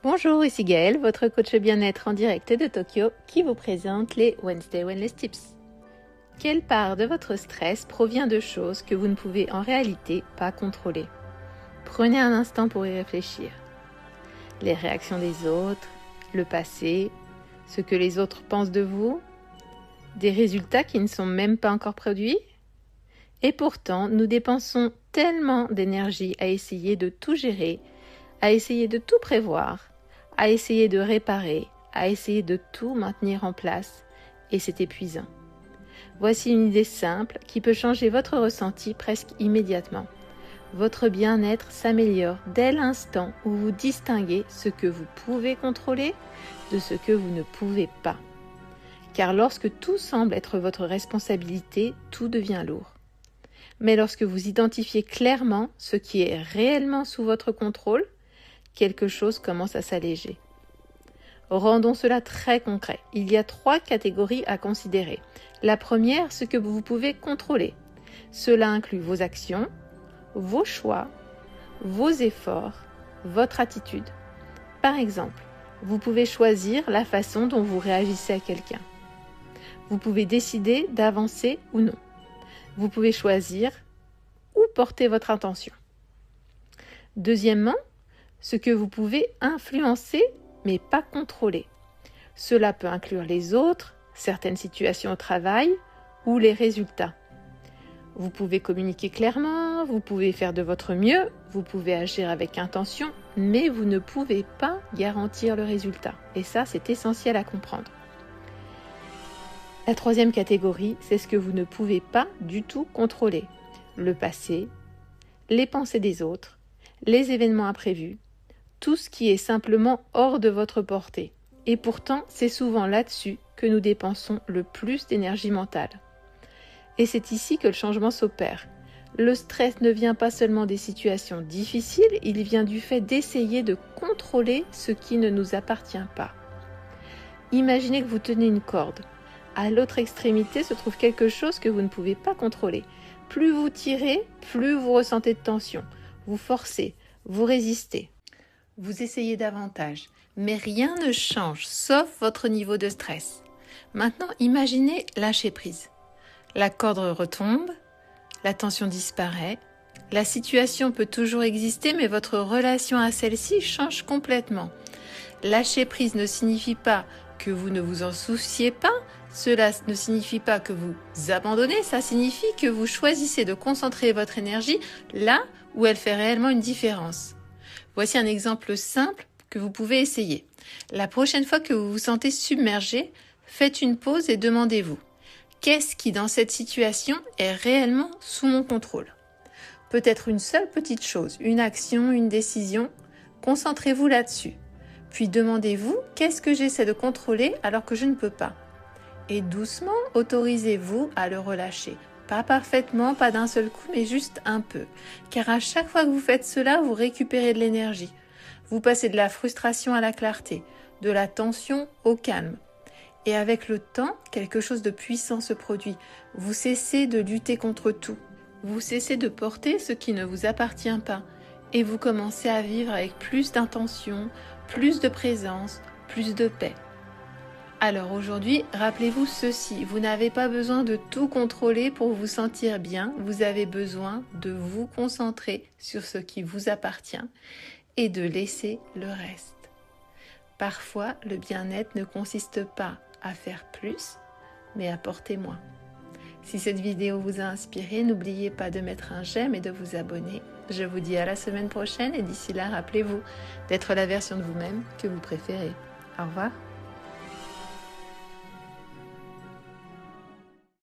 Bonjour, ici Gaëlle, votre coach bien-être en direct de Tokyo qui vous présente les Wednesday Wellness Tips. Quelle part de votre stress provient de choses que vous ne pouvez en réalité pas contrôler? Prenez un instant pour y réfléchir. Les réactions des autres, le passé, ce que les autres pensent de vous, des résultats qui ne sont même pas encore produits? Et pourtant, nous dépensons tellement d'énergie à essayer de tout gérer, à essayer de tout prévoir, à essayer de réparer, à essayer de tout maintenir en place, et c'est épuisant. Voici une idée simple qui peut changer votre ressenti presque immédiatement. Votre bien-être s'améliore dès l'instant où vous distinguez ce que vous pouvez contrôler de ce que vous ne pouvez pas. Car lorsque tout semble être votre responsabilité, tout devient lourd. Mais lorsque vous identifiez clairement ce qui est réellement sous votre contrôle, quelque chose commence à s'alléger. Rendons cela très concret. Il y a 3 catégories à considérer. La première, ce que vous pouvez contrôler. Cela inclut vos actions, vos choix, vos efforts, votre attitude. Par exemple, vous pouvez choisir la façon dont vous réagissez à quelqu'un. Vous pouvez décider d'avancer ou non. Vous pouvez choisir où porter votre attention. Deuxièmement, ce que vous pouvez influencer mais pas contrôler. Cela peut inclure les autres, certaines situations au travail ou les résultats. Vous pouvez communiquer clairement, vous pouvez faire de votre mieux, vous pouvez agir avec intention, mais vous ne pouvez pas garantir le résultat. Et ça, c'est essentiel à comprendre. La troisième catégorie, c'est ce que vous ne pouvez pas du tout contrôler. Le passé, les pensées des autres, les événements imprévus, tout ce qui est simplement hors de votre portée. Et pourtant, c'est souvent là-dessus que nous dépensons le plus d'énergie mentale. Et c'est ici que le changement s'opère. Le stress ne vient pas seulement des situations difficiles, il vient du fait d'essayer de contrôler ce qui ne nous appartient pas. Imaginez que vous tenez une corde. À l'autre extrémité se trouve quelque chose que vous ne pouvez pas contrôler. Plus vous tirez, plus vous ressentez de tension. Vous forcez, vous résistez. Vous essayez davantage, mais rien ne change, sauf votre niveau de stress. Maintenant, imaginez lâcher prise. La corde retombe, la tension disparaît, la situation peut toujours exister, mais votre relation à celle-ci change complètement. Lâcher prise ne signifie pas que vous ne vous en souciez pas, cela ne signifie pas que vous abandonnez, ça signifie que vous choisissez de concentrer votre énergie là où elle fait réellement une différence. Voici un exemple simple que vous pouvez essayer. La prochaine fois que vous vous sentez submergé, faites une pause et demandez-vous: qu'est-ce qui dans cette situation est réellement sous mon contrôle? Peut-être une seule petite chose, une action, une décision. Concentrez-vous là-dessus. Puis demandez-vous: qu'est-ce que j'essaie de contrôler alors que je ne peux pas? Et doucement, autorisez-vous à le relâcher. Pas parfaitement, pas d'un seul coup, mais juste un peu. Car à chaque fois que vous faites cela, vous récupérez de l'énergie. Vous passez de la frustration à la clarté, de la tension au calme. Et avec le temps, quelque chose de puissant se produit. Vous cessez de lutter contre tout. Vous cessez de porter ce qui ne vous appartient pas. Et vous commencez à vivre avec plus d'intention, plus de présence, plus de paix. Alors aujourd'hui, rappelez-vous ceci, vous n'avez pas besoin de tout contrôler pour vous sentir bien, vous avez besoin de vous concentrer sur ce qui vous appartient et de laisser le reste. Parfois, le bien-être ne consiste pas à faire plus, mais à porter moins. Si cette vidéo vous a inspiré, n'oubliez pas de mettre un j'aime et de vous abonner. Je vous dis à la semaine prochaine et d'ici là, rappelez-vous d'être la version de vous-même que vous préférez. Au revoir.